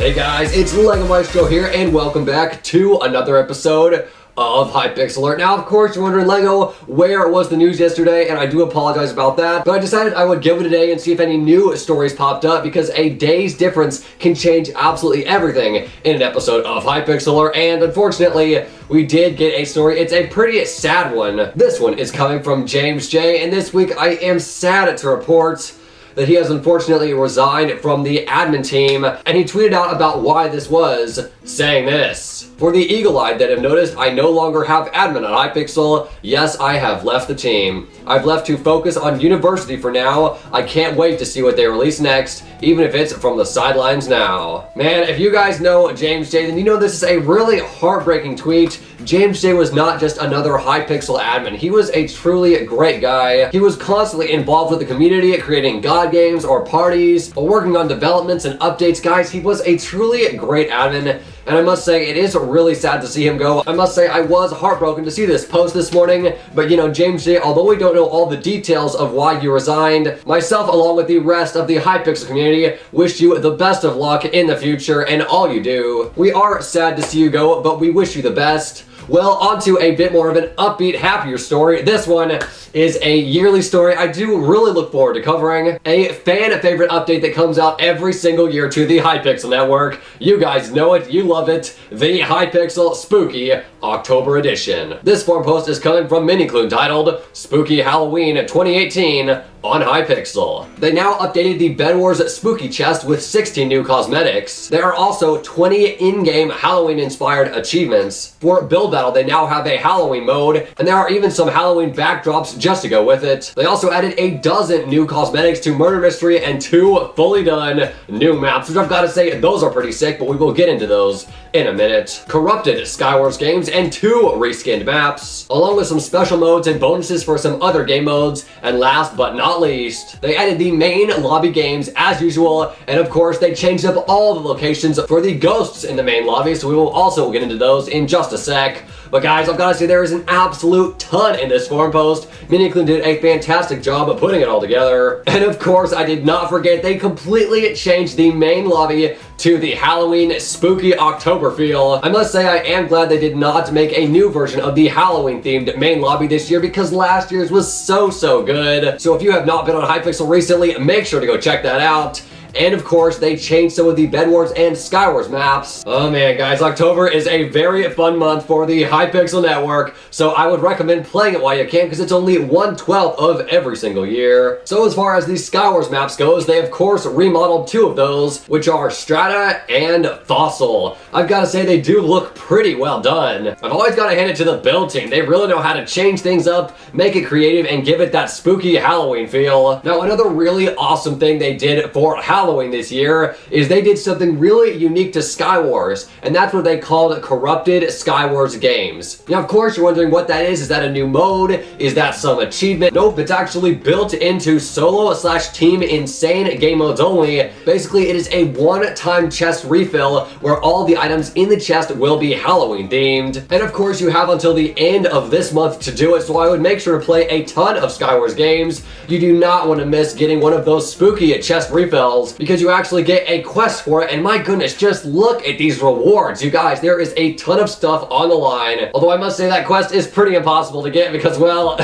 Hey guys, it's Lego Maestro here, and welcome back to another episode of Hypixel. Now, of course, you're wondering, Lego, where was the news yesterday? And I do apologize about that, but I decided I would give it a day and see if any new stories popped up, because a day's difference can change absolutely everything in an episode of Hypixel. And unfortunately, we did get a story. It's a pretty sad one. This one is coming from JamesJ, and this week I am sad to report that he has unfortunately resigned from the admin team, and he tweeted out about why this was, saying this: "For the eagle-eyed that have noticed, I no longer have admin on Hypixel. Yes, I have left the team. I've left to focus on university for now. I can't wait to see what they release next, even if it's from the sidelines now." Man, if you guys know JamesJ, then you know this is a really heartbreaking tweet. JamesJ was not just another Hypixel admin. He was a truly great guy. He was constantly involved with the community, creating God games or parties, or working on developments and updates. Guys, he was a truly great admin, and I must say, it is really sad to see him go. I must say, I was heartbroken to see this post this morning, but you know, JamesJ, although we don't know all the details of why you resigned, myself, along with the rest of the Hypixel community, wish you the best of luck in the future and all you do. We are sad to see you go, but we wish you the best. Well, on to a bit more of an upbeat, happier story. This one is a yearly story I do really look forward to covering. A fan favorite update that comes out every single year to the Hypixel network. You guys know it, you love it. The Hypixel Spooky October Edition. This forum post is coming from Miniclune, titled Spooky Halloween 2018 on Hypixel. They now updated the Bed Wars Spooky chest with 16 new cosmetics. There are also 20 in-game Halloween-inspired achievements. For Build Battle, they now have a Halloween mode, and there are even some Halloween backdrops just to go with it. They also added a dozen new cosmetics to Murder Mystery and 2 fully done new maps, which I've got to say, those are pretty sick, but we will get into those in a minute. Corrupted Skywars games and 2 reskinned maps, along with some special modes and bonuses for some other game modes. And last but not least, they added the main lobby games as usual, and of course they changed up all the locations for the ghosts in the main lobby, so we will also get into those in just a sec. But guys, I've got to say, there is an absolute ton in this forum post. Miniclune did a fantastic job of putting it all together. And of course, I did not forget, they completely changed the main lobby to the Halloween spooky October feel. I must say, I am glad they did not make a new version of the Halloween themed main lobby this year, because last year's was so good. So if you have not been on Hypixel recently, make sure to go check that out. And of course, they changed some of the Bed Wars and Skywars maps. Oh man, guys, October is a very fun month for the Hypixel network, so I would recommend playing it while you can, because it's only 1/12 of every single year. So as far as the Skywars maps goes, they of course remodeled 2 of those, which are Strata and Fossil. I've got to say, they do look pretty well done. I've always got to hand it to the build team. They really know how to change things up, make it creative, and give it that spooky Halloween feel. Now, another really awesome thing they did for Halloween this year is they did something really unique to Skywars, and that's what they called Corrupted Skywars games. Now, of course, you're wondering what that is. Is that a new mode? Is that some achievement? Nope, it's actually built into solo/team insane game modes only. Basically, it is a one-time chest refill where all the items in the chest will be Halloween themed. And of course, you have until the end of this month to do it, so I would make sure to play a ton of Skywars games. You do not want to miss getting one of those spooky chest refills, because you actually get a quest for it, and my goodness, just look at these rewards. You guys, there is a ton of stuff on the line. Although I must say that quest is pretty impossible to get, because, well,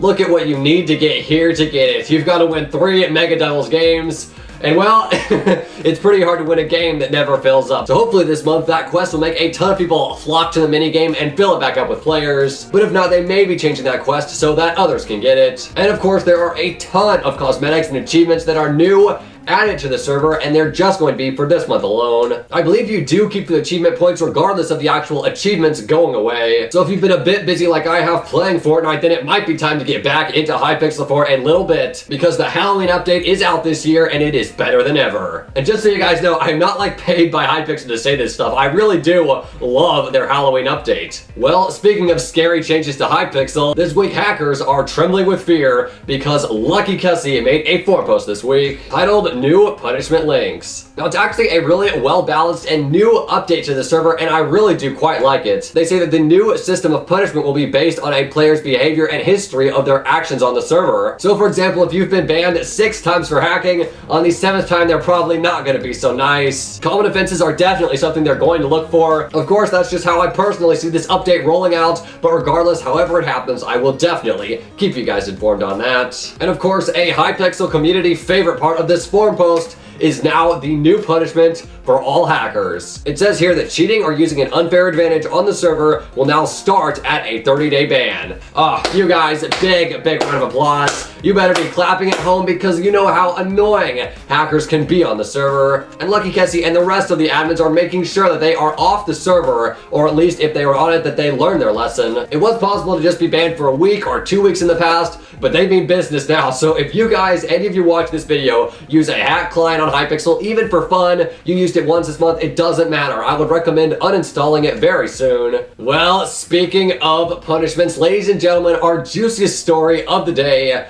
look at what you need to get here to get it. You've got to win 3 Mega Devils games. And well, it's pretty hard to win a game that never fills up. So hopefully this month that quest will make a ton of people flock to the minigame and fill it back up with players. But if not, they may be changing that quest so that others can get it. And of course, there are a ton of cosmetics and achievements that are new added to the server, and they're just going to be for this month alone. I believe you do keep the achievement points regardless of the actual achievements going away. So if you've been a bit busy like I have playing Fortnite, then it might be time to get back into Hypixel for a little bit, because the Halloween update is out this year and it is better than ever. And just so you guys know, I'm not like paid by Hypixel to say this stuff. I really do love their Halloween update. Well, speaking of scary changes to Hypixel, this week hackers are trembling with fear because Lucky Cussy made a forum post this week titled new punishment links. Now, it's actually a really well-balanced and new update to the server, and I really do quite like it. They say that the new system of punishment will be based on a player's behavior and history of their actions on the server. So, for example, if you've been banned 6 times for hacking, on the 7th time they're probably not going to be so nice. Common offenses are definitely something they're going to look for. Of course, that's just how I personally see this update rolling out, but regardless, however it happens, I will definitely keep you guys informed on that. And of course, a Hypixel community favorite part of this forum post is now the new punishment for all hackers. It says here that cheating or using an unfair advantage on the server will now start at a 30-day ban. You guys, big round of applause. You better be clapping at home because you know how annoying hackers can be on the server. And Lucky Kessie and the rest of the admins are making sure that they are off the server, or at least if they were on it, that they learned their lesson. It was possible to just be banned for a week or 2 weeks in the past, but they mean business now. So if you guys, any of you watch this video, use a hack client on Hypixel, even for fun, you used it once this month, it doesn't matter. I would recommend uninstalling it very soon. Well, speaking of punishments, ladies and gentlemen, our juiciest story of the day.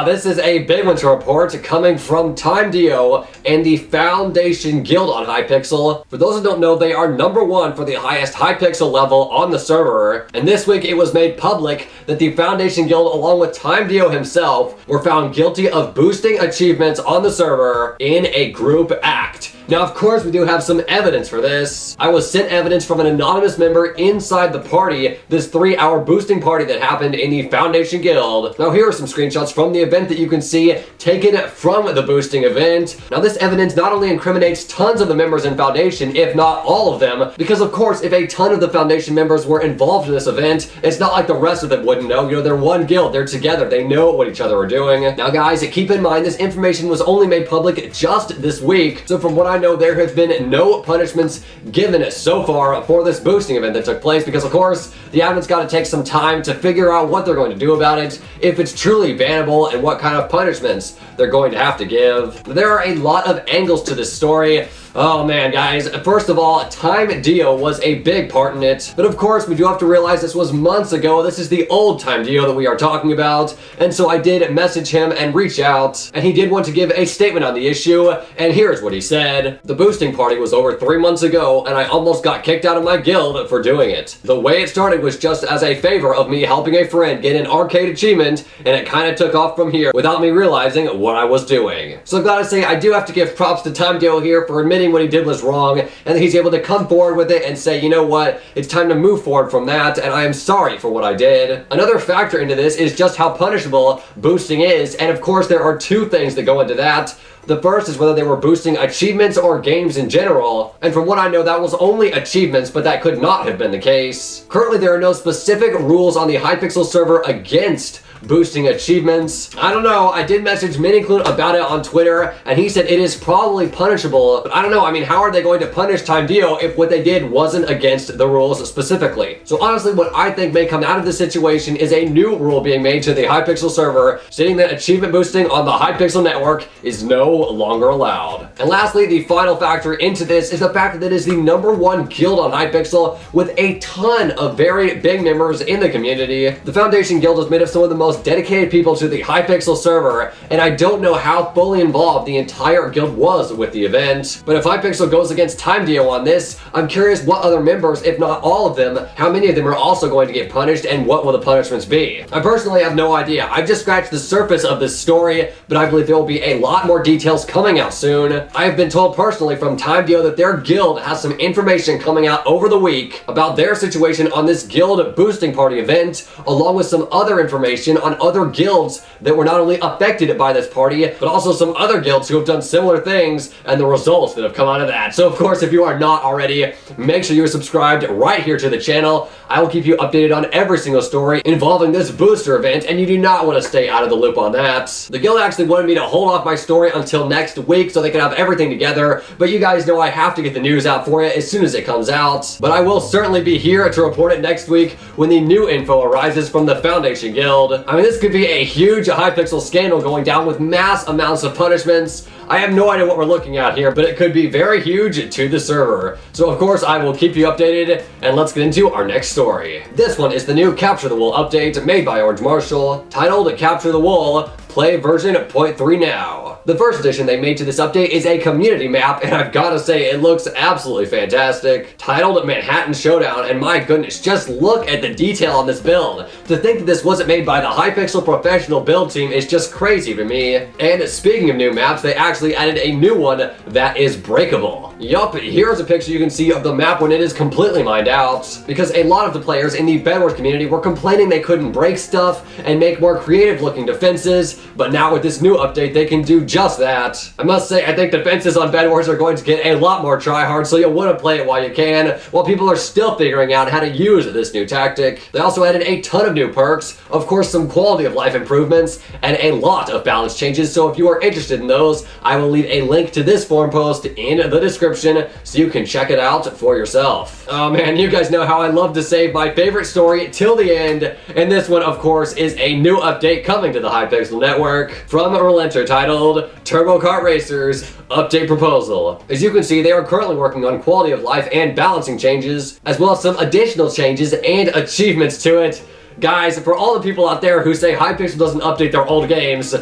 This is a big one to report coming from TimeDeo and the Foundation Guild on Hypixel. For those who don't know, they are #1 for the highest Hypixel level on the server. And this week it was made public that the Foundation Guild, along with TimeDeo himself, were found guilty of boosting achievements on the server in a group act. Now, of course, we do have some evidence for this. I was sent evidence from an anonymous member inside the party, this 3-hour boosting party that happened in the Foundation Guild. Now, here are some screenshots from the event that you can see taken from the boosting event. Now, this evidence not only incriminates tons of the members in Foundation, if not all of them, because of course, if a ton of the Foundation members were involved in this event, it's not like the rest of them wouldn't know. You know, they're one guild, they're together, they know what each other are doing. Now, guys, keep in mind, this information was only made public just this week, so from what I know, there have been no punishments given so far for this boosting event that took place, because of course the admin's got to take some time to figure out what they're going to do about it, if it's truly bannable, and what kind of punishments they're going to have to give. There are a lot of angles to this story. Oh man, guys, first of all, TimeDeo was a big part in it, but of course we do have to realize this was months ago. This is the old TimeDeo that we are talking about, and so I did message him and reach out, and he did want to give a statement on the issue, and here's what he said. The boosting party was over 3 months ago, and I almost got kicked out of my guild for doing it. The way it started was just as a favor of me helping a friend get an arcade achievement, and it kind of took off from here without me realizing what I was doing. So I've got to say, I do have to give props to TimeDeo here for admitting what he did was wrong, and that he's able to come forward with it and say, you know what, it's time to move forward from that, and I am sorry for what I did. Another factor into this is just how punishable boosting is, and of course there are 2 things that go into that. The first is whether they were boosting achievements or games in general, and from what I know, that was only achievements, but that could not have been the case. Currently, there are no specific rules on the Hypixel server against boosting achievements. I don't know, I did message Miniclune about it on Twitter, and he said it is probably punishable, but I don't know, I mean, how are they going to punish TimeDeo if what they did wasn't against the rules specifically? So honestly, what I think may come out of this situation is a new rule being made to the Hypixel server, stating that achievement boosting on the Hypixel network is no longer allowed. And lastly, the final factor into this is the fact that it is the #1 guild on Hypixel with a ton of very big members in the community. The Foundation Guild is made of some of the most dedicated people to the Hypixel server, and I don't know how fully involved the entire guild was with the event. But if Hypixel goes against TimeDeo on this, I'm curious what other members, if not all of them, how many of them are also going to get punished, and what will the punishments be? I personally have no idea. I've just scratched the surface of this story, but I believe there will be a lot more details coming out soon. I have been told personally from TimeDeo that their guild has some information coming out over the week about their situation on this guild boosting party event, along with some other information on other guilds that were not only affected by this party, but also some other guilds who have done similar things and the results that have come out of that. So of course, if you are not already, make sure you're subscribed right here to the channel. I will keep you updated on every single story involving this booster event, and you do not want to stay out of the loop on that. The guild actually wanted me to hold off my story until next week so they can have everything together, but you guys know I have to get the news out for you as soon as it comes out. But I will certainly be here to report it next week when the new info arises from the Foundation Guild. I mean, this could be a huge Hypixel scandal going down with mass amounts of punishments. I have no idea what we're looking at here, but it could be very huge to the server. So of course I will keep you updated, and let's get into our next story. This one is the new Capture the Wool update made by Orange Marshall, titled Capture the Wool, Play version 0.3 now. The first addition they made to this update is a community map, and I've gotta say, it looks absolutely fantastic. Titled Manhattan Showdown, and my goodness, just look at the detail on this build. To think that this wasn't made by the Hypixel professional build team is just crazy to me. And speaking of new maps, they actually added a new one that is breakable. Yup, here's a picture you can see of the map when it is completely mined out, because a lot of the players in the Bedwars community were complaining they couldn't break stuff and make more creative looking defenses, but now with this new update they can do just that. I must say, I think defenses on Bedwars are going to get a lot more tryhard, so you'll want to play it while you can, while people are still figuring out how to use this new tactic. They also added a ton of new perks, of course some quality of life improvements, and a lot of balance changes, so if you are interested in those, I will leave a link to this forum post in the description so you can check it out for yourself. Oh man, you guys know how I love to save my favorite story till the end, and this one of course is a new update coming to the Hypixel network from Relenter titled Turbo Kart Racers Update Proposal. As you can see, they are currently working on quality of life and balancing changes, as well as some additional changes and achievements to it. Guys, for all the people out there who say Hypixel doesn't update their old games,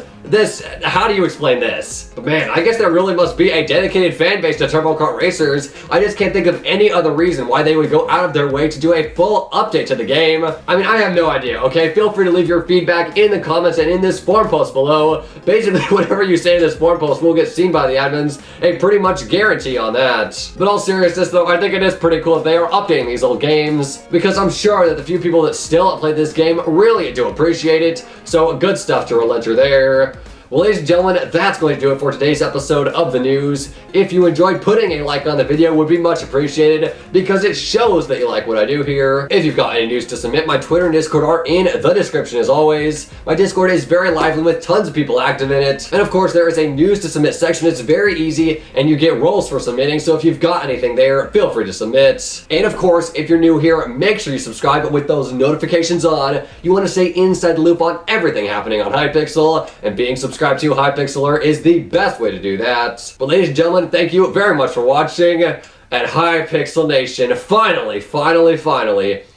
how do you explain this? But man, I guess there really must be a dedicated fan base to Turbo Kart Racers. I just can't think of any other reason why they would go out of their way to do a full update to the game. I mean, I have no idea, okay? Feel free to leave your feedback in the comments and in this forum post below. Basically, whatever you say in this forum post will get seen by the admins, a pretty much guarantee on that. But all seriousness though, I think it is pretty cool that they are updating these old games, because I'm sure that the few people that still play this game really do appreciate it, so good stuff to Relenter there. Well, ladies and gentlemen, that's going to do it for today's episode of the news. If you enjoyed, putting a like on the video would be much appreciated, because it shows that you like what I do here. If you've got any news to submit, my Twitter and Discord are in the description as always. My Discord is very lively with tons of people active in it. And of course, there is a news to submit section. It's very easy, and you get roles for submitting, so if you've got anything there, feel free to submit. And of course, if you're new here, make sure you subscribe with those notifications on. You want to stay inside the loop on everything happening on Hypixel, and being subscribed to Hypixel is the best way to do that. But ladies and gentlemen, thank you very much for watching. At Hypixel Nation, finally,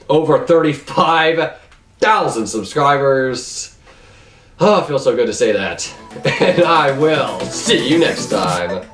over 35,000 subscribers. Oh, it feels so good to say that. And I will see you next time.